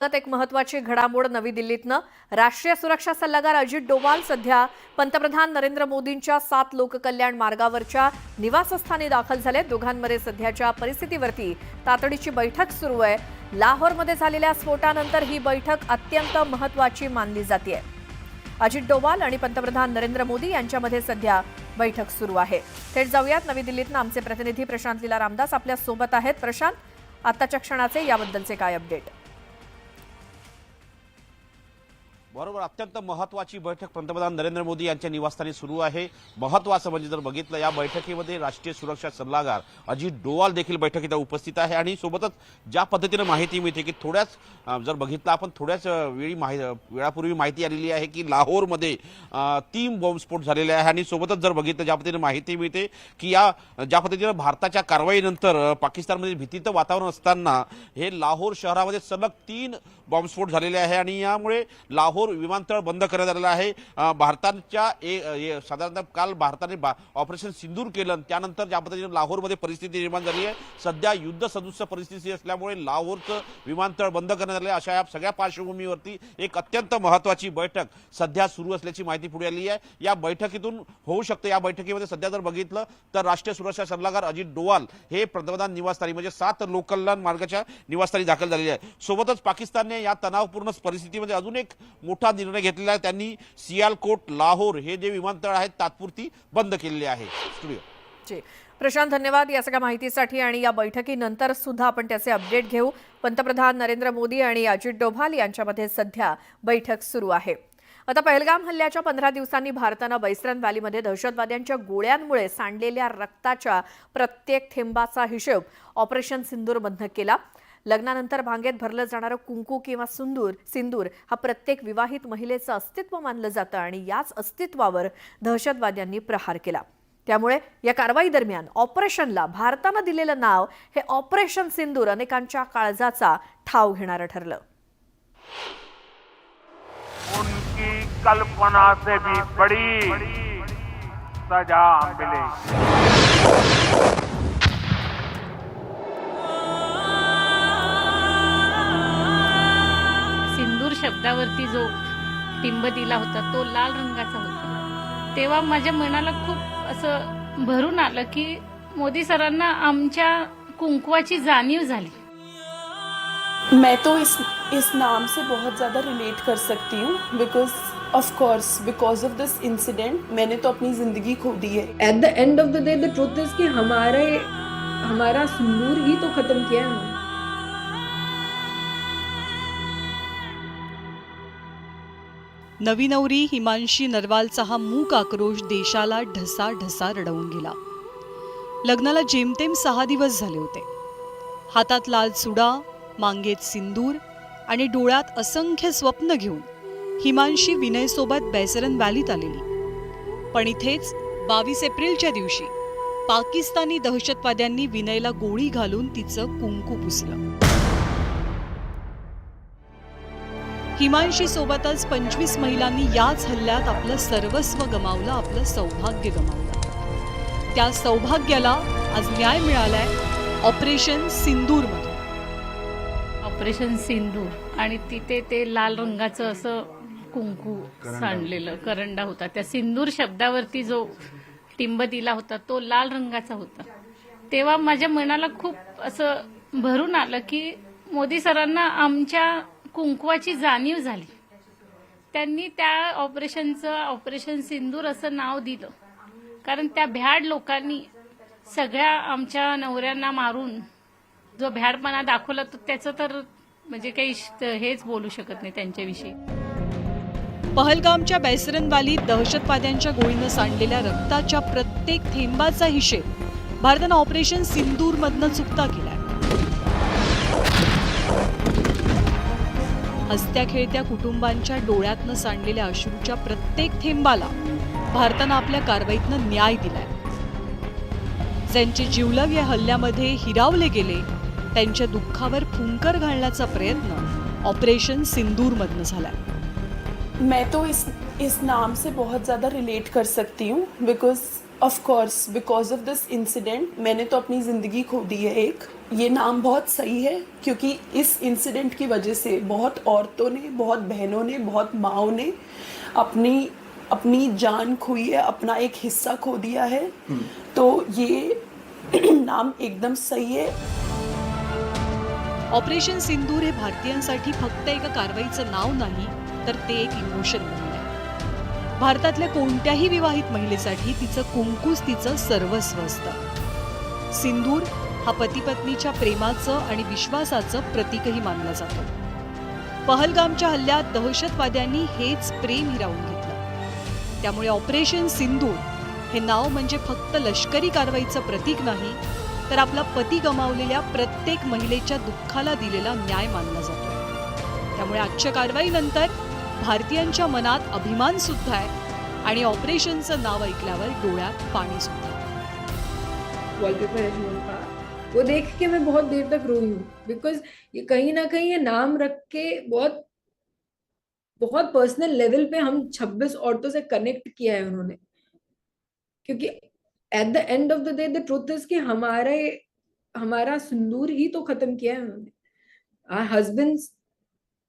एक महत्त्वाची घडामोड नवी दिल्लीतनं राष्ट्रीय सुरक्षा सल्लागार अजित डोवाल सध्या पंतप्रधान नरेंद्र मोदींच्या 7 लोककल्याण मार्गावरच्या निवासस्थानी दाखल झाले। दोघांमध्ये सध्याच्या परिस्थितीवरती तातडीची बैठक सुरू आहे। लाहोरमध्ये झालेल्या स्फोटानंतर ही बैठक अत्यंत महत्त्वाची मानली जाते। अजित डोवाल आणि पंतप्रधान नरेंद्र मोदी यांच्यामध्ये सध्या बैठक सुरू आहे। थेट जाऊयात नवी दिल्लीतनं आमचे प्रतिनिधी प्रशांत लीला रामदास आपल्या सोबत आहेत। प्रशांत, आताच्या क्षणाचे याबद्दलचे काय अपडेट? बरोबर, अत्यंत महत्त्वाची बैठक पंतप्रधान नरेंद्र मोदी यांच्या निवासस्थानी सुरू आहे। महत्त्वाचं म्हणजे जर बघितलं या बैठकीमध्ये राष्ट्रीय सुरक्षा सल्लागार अजित डोवाल देखील बैठकीत उपस्थित आहे आणि सोबतच ज्या पद्धतीने माहिती मिळते की जर बघितलं आपण थोड्याच वेळापूर्वी माहिती आलेली आहे की लाहोरमध्ये 3 बॉम्बस्फोट झालेले आहे आणि सोबतच जर बघितलं ज्या पद्धतीने माहिती मिळते की ज्या पद्धतीने भारताच्या कारवाईनंतर पाकिस्तानमध्ये भीतीचं वातावरण असताना हे लाहोर शहरामध्ये सलग 3 बॉम्बस्फोट झालेले आहे आणि यामुळे लाहोर विमानतळ बंद करण्यात आलेला आहे। भारताच्या साधारणतः काल भारताने ऑपरेशन सिंदूर केलं, त्यानंतर ज्या पद्धतीने लाहोरमध्ये परिस्थिती निर्माण झाली आहे, सध्या युद्ध सदृश परिस्थिती असल्यामुळे लाहोरचं विमानतळ बंद करण्यात आले। अशा या सगळ्या पार्श्वभूमीवरती एक अत्यंत महत्त्वाची बैठक सध्या सुरू असल्याची माहिती पुढे आली आहे। या बैठकीतून होऊ शकते। या बैठकीमध्ये सध्या जर बघितलं तर राष्ट्रीय सुरक्षा सल्लागार अजित डोवाल हे पंतप्रधान निवासस्थानी म्हणजे 7 लोककल्याण मार्गाच्या निवासस्थानी दाखल झालेले आहे। सोबतच पाकिस्तानने या तणावपूर्ण परिस्थितीमध्ये अजून एक मोठा निर्णय घेतलेला आहे। त्यांनी सियालकोट लाहोर हे जे विमानतळ आहेत तात्पुरती बंद केलेले आहे। स्टुडिओ प्रशांत, धन्यवाद या सगळ्या माहितीसाठी आणि या बैठकीनंतर सुद्धा आपण त्याचे अपडेट घेऊ। पंतप्रधान नरेंद्र मोदी आणि अजित डोभाल यांच्यामध्ये सध्या बैठक सुरू आहे। आता पहलगाम हल्ल्याच्या 15 दिवसांनी भारतानं बैसरन व्हॅलीमध्ये दहशतवाद्यांच्या गोळ्यांमुळे सांडलेल्या रक्ताच्या प्रत्येक थेंबाचा हिशोब ऑपरेशन सिंदूरमधनं केला। लग्नानंतर भांगेत भरलं जाणारं कुंकू किंवा सिंदूर हा प्रत्येक विवाहित महिलेचं अस्तित्व मानलं जातं आणि याच अस्तित्वावर दहशतवाद्यांनी प्रहार केला। त्यामुळे या कारवाई दरम्यान ऑपरेशनला भारतानं दिलेलं नाव हे ऑपरेशन सिंदूर अनेकांच्या काळजाचा ठाव घेणारं ठरलं। उनकी कल्पना से भी बड़ी सजा मिलेगी। सिंदूर शब्दावरती जो टिंब दिला होता तो लाल रंगाचा होता। तेव्हा माझ्या मनाला खूप असं भरून आलं की मोदी सरांना आमच्या कुंकवाची जाणीव झाली। मैं तो इस नाम से बहुत ज़्यादा रिलेट कर सकती हूँ बिकॉज ऑफ दिस इंसिडेंट मैंने तो अपनी ज़िंदगी खो दी है। At the end of the day the truth is कि हमारा सिंदूर ही तो खत्म किया है। नवी नवरी हिमांशी नरवालचा हा मूक आक्रोश देशाला ढसाढसा रडवून गेला। लग्नाला जेमतेम 6 दिवस झाले होते। हातात लाल चुडा, मांगेत सिंदूर आणि डोळ्यात असंख्य स्वप्न घेऊन हिमांशी विनयसोबत बैसरन व्हॅलीत आलेली। पण इथेच 22 एप्रिलच्या दिवशी पाकिस्तानी दहशतवाद्यांनी विनयला गोळी घालून तिचं कुंकू पुसलं। हिमांशी सोबतच 25 महिलांनी याच हल्ल्यात आपलं सर्वस्व गमावलं, आपलं सौभाग्य गमावलं। त्या सौभाग्याला आज न्याय मिळालाय ऑपरेशन सिंदूरमध्ये। ऑपरेशन सिंदूर आणि तिथे ते लाल रंगाचं असं कुंकू सांडलेलं करंडा होता। त्या सिंदूर शब्दावरती जो टिंब दिला होता तो लाल रंगाचा होता। तेव्हा माझ्या मनाला खूप असं भरून आलं की मोदी सरांना आमच्या कुंकवाची जाणीव झाली। त्यांनी त्या ऑपरेशनचं ऑपरेशन सिंदूर असं नाव दिलं कारण त्या भ्याड लोकांनी सगळ्या आमच्या नवऱ्यांना मारून जो भ्याडपणा दाखवला तो त्याचं तर म्हणजे काही हेच बोलू शकत नाही त्यांच्याविषयी। पहलगामच्या बैसरन व्हॅलीत दहशतवाद्यांच्या गोळीनं सांडलेल्या रक्ताच्या प्रत्येक थेंबाचा हिशेब भारतानं ऑपरेशन सिंदूरमधनं चुकता केलाय। हसत्या खेळत्या कुटुंबांच्या डोळ्यातनं सांडलेल्या अश्रूच्या प्रत्येक थेंबाला भारतानं आपल्या कारवाईतनं न्याय दिलाय। ज्यांचे जिवलग या हल्ल्यामध्ये हिरावले गेले त्यांच्या दुःखावर फुंकर घालण्याचा प्रयत्न ऑपरेशन सिंदूरमधनं झालाय। मैं तो इस नाम से बहुत ज़्यादा रिलेट कर सकती हूँ because of course because of this incident मैंने तो अपनी ज़िंदगी खो दी है एक। ये नाम बहुत सही है क्योंकि इस इंसिडेंट की वजह से बहुत औरतों ने, बहुत बहनों ने, बहुत माँओं ने अपनी जान खोई है, अपना एक हिस्सा खो दिया है। तो ये नाम एकदम सही है। ऑपरेशन सिंदूर हे भारतीयांसाठी फक्त एका कारवाईचं नाव नाही, तर ते एक इमोशन बनलं. भारतातल्या कोणत्याही विवाहित महिलेसाठी तिचं कुंकूच तिचं सर्वस्व असतं. सिंदूर हा पती पत्नीच्या प्रेमाचं आणि विश्वासाचं प्रतीकही मानला जातो. पहलगामच्या हल्ल्यात दहशतवाद्यांनी हेच प्रेम हिरावून घेतलं. त्यामुळे ऑपरेशन सिंदूर हे नाव म्हणजे फक्त लष्करी कारवाईचं प्रतीक नाही, तर आपला पती गमावलेल्या प्रत्येक महिलेच्या दुःखाला दिलेला न्याय मानला जातो. त्यामुळे आजच्या कारवाईनंतर भारतीयांच्या मनात अभिमान सुद्धा आहे आणि ऑपरेशनचं नाव ऐकल्यावर डोळ्यात पाणी सुद्धा. वॉलपेपर है शुभम का, वो देख के मैं बहुत देर तक रोई हूँ बिकॉज ये कहीं ना कहीं ये नाम रख के बहुत बहुत पर्सनल लेवल पे हम 26 औरतों से कनेक्ट किया है उन्होंने. क्योंकि at the end of the day the truth is कि हमारा सिंदूर ही तो खत्म किया है उन्होंने. आवर husbands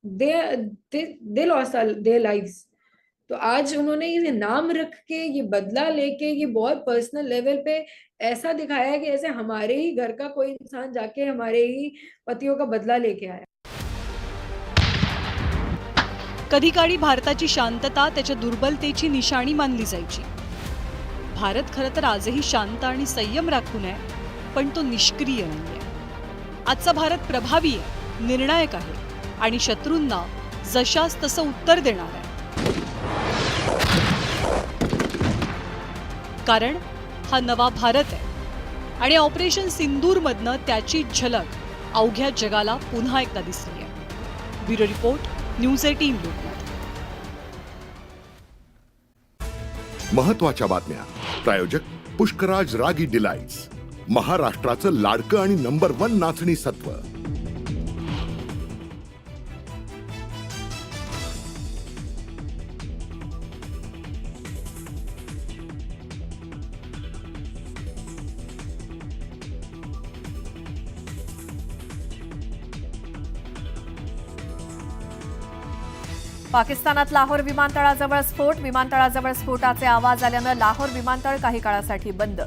they lost their lives. तो आज उन्होंने ये नाम रख के, ये बदला लेके, ये बहुत पर्सनल लेवल पे ऐसा दिखाया है कि ऐसे हमारे ही घर का कोई इंसान जाके हमारे ही पतियों का बदला लेके आया. कधी काळी भारताची शांतता त्याच्या दुर्बलतेची निशाणी मानली जायची. भारत खरं तर आजही शांत आणि संयम राखून आहे, पण तो निष्क्रिय नाहीये. आजचा भारत प्रभावी आहे, निर्णायक आहे आणि शत्रूंना जशास तसं उत्तर देणार आहे. कारण हा नवा भारत आहे आणि ऑपरेशन सिंदूरमधनं त्याची झलक अवघ्या जगाला पुन्हा एकदा दिसली आहे. Bureau report, news 18 Lokmat. महत्त्वाच्या बातम्या. प्रायोजक पुष्कराज रागी डिलाइट्स, महाराष्ट्राचं लाडकं आणि नंबर 1 नाचणी सत्व. पाकिस्तानात लाहोर विमानतळाजवळ स्फोट. विमानतळाजवळ स्फोटाचे आवाज आल्यानं लाहोर विमानतळ काही काळासाठी बंद.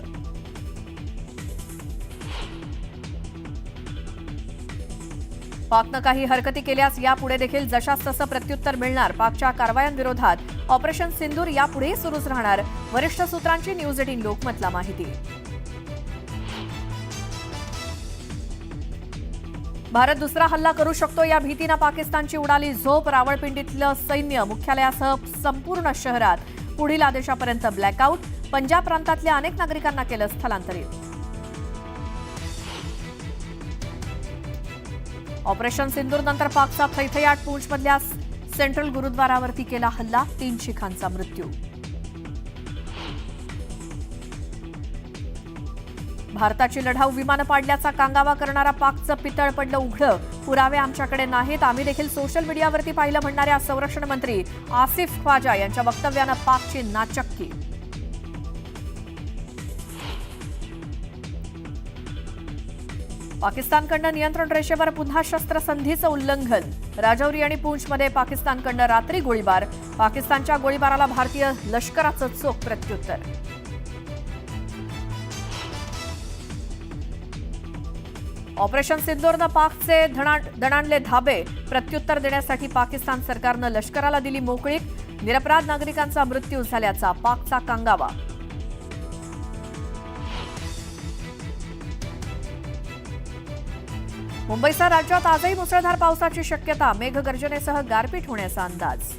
पाकनं काही हरकती केल्यास यापुढे देखील जशास तसं प्रत्युत्तर मिळणार. पाकच्या कारवायांविरोधात ऑपरेशन सिंदूर यापुढेही सुरूच राहणार. वरिष्ठ सूत्रांची न्यूज 18 लोकमतला माहिती. भारत दुसरा हल्ला करू शकतो या भीतीनं पाकिस्तानची उडाली झोप. रावळपिंडीतलं सैन्य मुख्यालयासह संपूर्ण शहरात पुढील आदेशापर्यंत ब्लॅकआउट. पंजाब प्रांतातल्या अनेक नागरिकांना केलं स्थलांतरित. ऑपरेशन सिंदूर नंतर पाकचा थैथयाट. पूंछमधल्या सेंट्रल गुरुद्वारावरती केला हल्ला. 3 शिखांचा मृत्यू. भारताची लढाऊ विमानं पाडल्याचा कांगावा करणारा पाकचं पितळ पडलं उघडं. पुरावे आमच्याकडे नाहीत, आम्ही देखील सोशल मीडियावरती पाहिलं म्हणणाऱ्या संरक्षण मंत्री आसिफ ख्वाजा यांच्या वक्तव्यानं पाकची नाचक्की. पाकिस्तानकडनं नियंत्रण रेषेवर पुन्हा शस्त्रसंधीचं उल्लंघन. राजौरी आणि पूंछमध्ये पाकिस्तानकडनं रात्री गोळीबार. पाकिस्तानच्या गोळीबाराला भारतीय लष्कराचं चोख प्रत्युत्तर. ऑपरेशन सिंदूरनं पाकचे दणाणले धाबे. प्रत्युत्तर देण्यासाठी पाकिस्तान सरकारनं लष्कराला दिली मोकळीक. निरपराध नागरिकांचा मृत्यू झाल्याचा पाकचा कांगावा. मुंबईसह राज्यात आजही मुसळधार पावसाची शक्यता. मेघगर्जनेसह गारपीट होण्याचा अंदाज.